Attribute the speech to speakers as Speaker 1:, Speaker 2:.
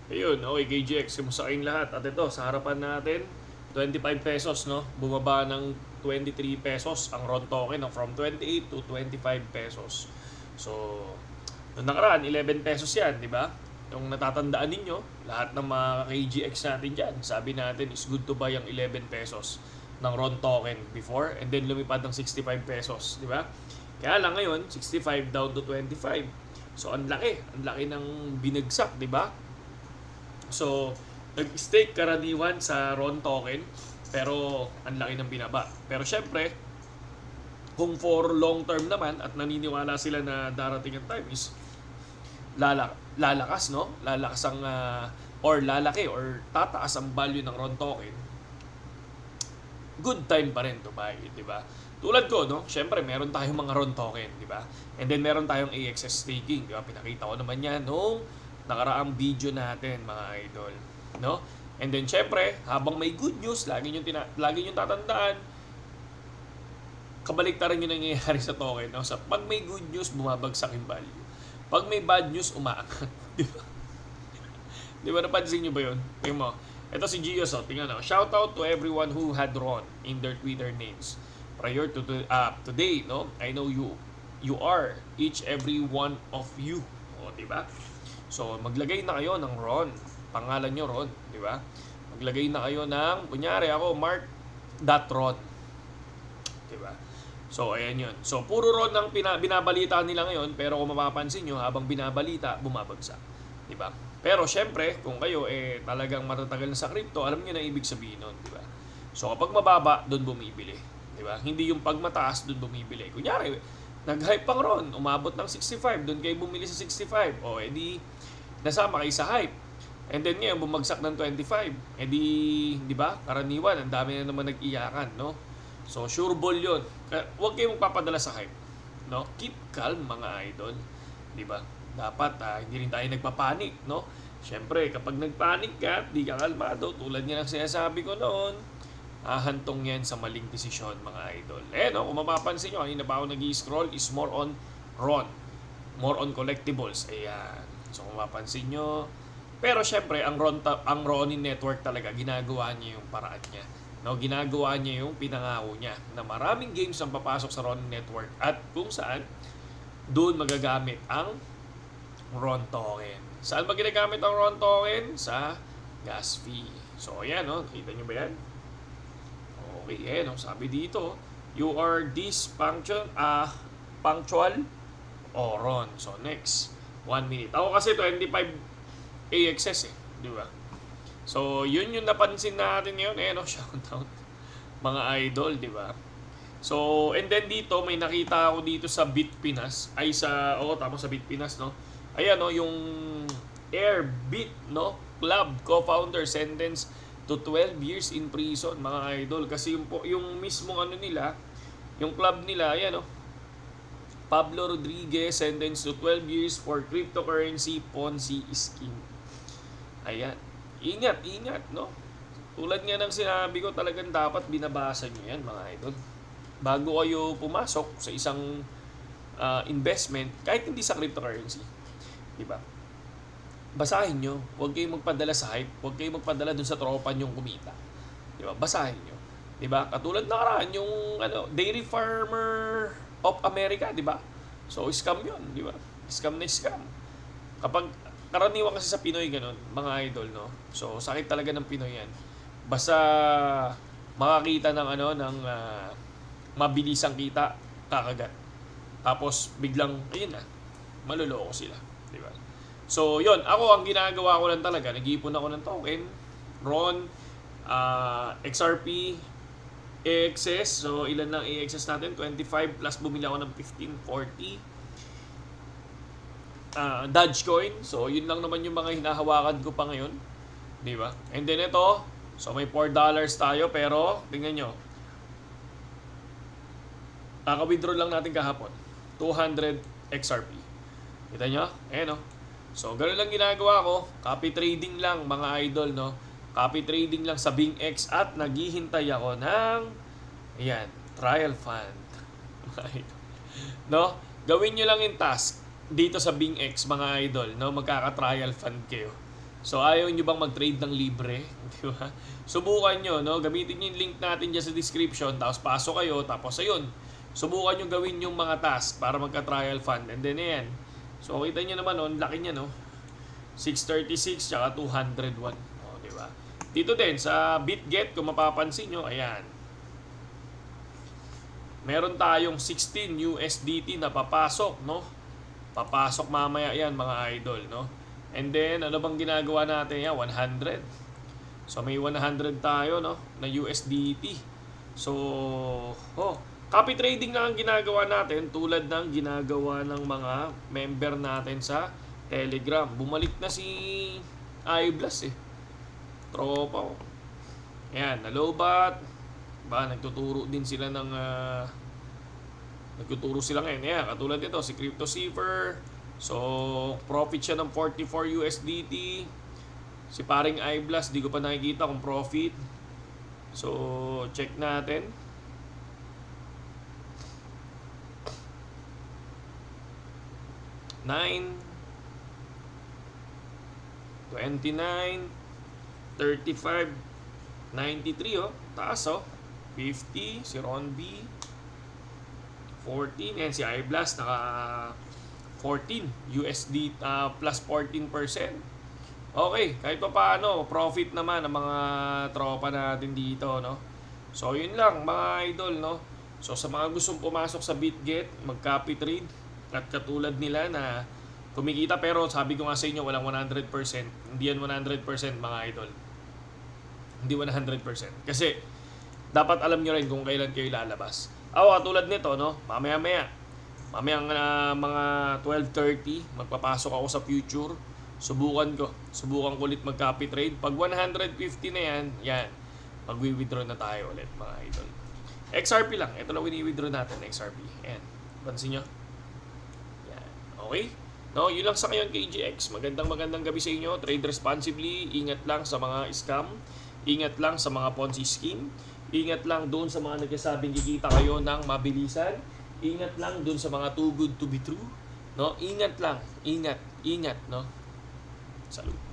Speaker 1: Ayun, okay, KGX, kumusta kayong lahat? At ito, sa harapan natin, 25 pesos, no? Bumaba ng 23 pesos ang RON token, no? From 28 to 25 pesos. So, noong nakaraan, 11 pesos yan, di ba? Yung natatandaan ninyo, lahat ng mga KGX natin dyan, sabi natin, is good to buy ang 11 pesos ng RON token before, and then lumipad ng 65 pesos, di ba? Kaya lang ngayon, 65 down to 25. So, ang laki ng binagsak, di ba? So, nag-stake karaniwan sa RON token, pero ang laki ng binaba. Pero syempre, kung for long term naman at naniniwala sila na darating ang time is lalakas, no? Lalakas ang or lalaki or tataas ang value ng RON token. Good time pa rin to buy, di ba? Tulad ko, no? Syempre, meron tayong mga RON token, di ba? And then meron tayong AXS staking, di ba? Pinakita ko naman yan nung nakaraang video natin, mga idol, no? And then syempre, habang may good news, lagi nyo tatandaan, kabaliktaran yung nangyayari sa token, no? Sa pag may good news, bumabagsak yung value. Pag may bad news, umaangat. Di ba? Di ba napansin nyo ba yun? Tingnan mo. Ito si Gio, so tingnan na. Shout out to everyone who had RON in their Twitter names. Prior to today, no? I know you are each every one of you. O, di ba? So, maglagay na kayo ng RON. Pangalan nyo RON, di ba? Maglagay na kayo ng, kunyari ako, mark.ron. Di ba? So, ayan yun. So, puro RON ang binabalita nila ngayon, pero kung mapapansin nyo, habang binabalita, bumabagsak. Di ba? Pero, syempre, kung kayo, talagang matatagal na sa crypto, alam nyo na ibig sabihin nun, di ba? So, kapag mababa, doon bumibili. Di ba? Hindi yung pag mataas, doon bumibili. Kunyari, nag-hype pang RON, umabot ng 65, doon kayo bumili sa 65. O, edi, nasama kayo sa hype. And then ngayon, bumagsak ng 25. Di ba? Karaniwan, ang dami na naman nag-iyakan, no? So, sure ball yun. Huwag kayong magpapadala sa hype. No? Keep calm, mga idol. Di ba? Dapat, hindi rin tayo nagpapanik, no? Siyempre, kapag nagpanik ka, di ka kalmado, tulad nga ng sinasabi ko noon, hantong yan sa maling desisyon, mga idol. No? Kung mapapansin nyo, kanina pa ako nag-i-scroll, is more on RON. More on collectibles. Ayan. So, kung mapapansin nyo, pero syempre, ang Ronin Network talaga, ginagawa niya yung paraan niya. No, ginagawa niya yung pinangako niya na maraming games ang papasok sa Ronin Network at kung saan doon magagamit ang RON token. Saan ba ginagamit ang RON token? Sa gas fee. So, ayan, no? Kita nyo ba yan? Okay, ayan, no? Sabi dito, you are punctual o RON. So, next, 1 minute. Ako kasi 25 AXS di ba? So, yun yung napansin natin ngayon. No, shout out. Mga idol, di ba? So, and then dito, may nakita ako dito sa Bitpinas. Tama sa Bitpinas, no? Ayan, no, yung Airbit, no? Club co-founder sentenced to 12 years in prison, mga idol. Kasi yung mismong nila, yung club nila, ayan, no? Pablo Rodriguez sentenced to 12 years for cryptocurrency Ponzi scheme. Ayan. Ingat, no? Tulad nga ng sinabi ko, talagang dapat binabasa nyo yan, mga idol. Bago kayo pumasok sa isang investment, kahit hindi sa cryptocurrency. Diba? Basahin nyo. Huwag kayong magpadala sa hype. Huwag kayong magpadala dun sa tropa nyong kumita. Diba? Basahin nyo. Diba? Katulad na karaan, yung Dairy Farmer of America, diba? So, scam yun, diba? Scam na scam. Kapag karaniwan kasi sa Pinoy ganun, mga idol, no? So, sakit talaga ng Pinoy yan. Basta makakita ng mabilisang kita, kakagat. Tapos, biglang, ayun na, maluloko sila. Di ba? So, yun. Ako, ang ginagawa ko lang talaga, nag-iipon ako ng token, RON, XRP, AXS. So, ilan lang AXS natin? 25 plus bumili ako ng 1540. Dogecoin. So, yun lang naman yung mga hinahawakan ko pa ngayon. Di ba? And then ito, so may $4 tayo, pero tingnan nyo. Kaka-withdraw lang natin kahapon. 200 XRP. Kita nyo? Ayan, no? So, ganoon lang ginagawa ko. Copy trading lang, mga idol, no? Copy trading lang sa BingX at naghihintay ako ng ayan, trial fund. No? Gawin nyo lang yung task dito sa BingX, mga idol, no? Magkaka-trial fund kayo. So, ayaw nyo bang mag-trade ng libre? Di ba? Subukan nyo, no? Gamitin nyo yung link natin dyan sa description, tapos pasok kayo, tapos ayun, subukan nyo gawin yung mga task para magka-trial fund. And then, ayan. So, kita nyo naman, no? Laki niya, no? 636, tsaka 201. O, di ba? Dito din, sa BitGet, kung mapapansin nyo, ayan. Meron tayong 16 USDT na papasok, no? Papasok mamaya yan, mga idol, no? And then, ano bang ginagawa natin yan? 100. So, may 100 tayo, no? Na USDT. So, copy trading na ang ginagawa natin tulad ng ginagawa ng mga member natin sa Telegram. Bumalik na si iBlast eh. Tropa ko. Ayan, nalobat. Ba, nagtuturo din sila ng nagtuturo sila ngayon. Ayan, katulad nito, si Crypto Cipher. So, profit siya ng 44 USDT. Si paring iBlast, di ko pa nakikita kung profit. So, check natin. $9, 29, 35, 93, oh. Taas, oh. 50, si Ron B. 14, yan si iBlast, naka 14 USD plus 14%. Okay, kahit pa paano, profit naman ang mga tropa natin dito, no? So, yun lang, mga idol, no? So, sa mga gustong pumasok sa BitGet, mag-copy trade, at katulad nila na kumikita, pero sabi ko nga sa inyo, walang 100%. Hindi yan 100%, mga idol. Hindi 100%. Kasi, dapat alam nyo rin kung kailan kayo lalabas. Katulad nito, no? Mamayang mga 12:30, magpapasok ako sa future. Subukan ko ulit mag-copy trade. Pag 150 na yan, mag-withdraw na tayo ulit, mga idol. XRP lang. Ito lang wini-withdraw natin, XRP. Ayan. Pansin nyo? Yan. Okay? No, yun lang sa ngayon, KGX. Magandang gabi sa inyo. Trade responsibly. Ingat lang sa mga scam. Ingat lang sa mga Ponzi scheme. Ingat lang doon sa mga nagsasabing kikita kayo ng mabilisan. Ingat lang doon sa mga too good to be true. No? Ingat lang. Ingat, no? Salud.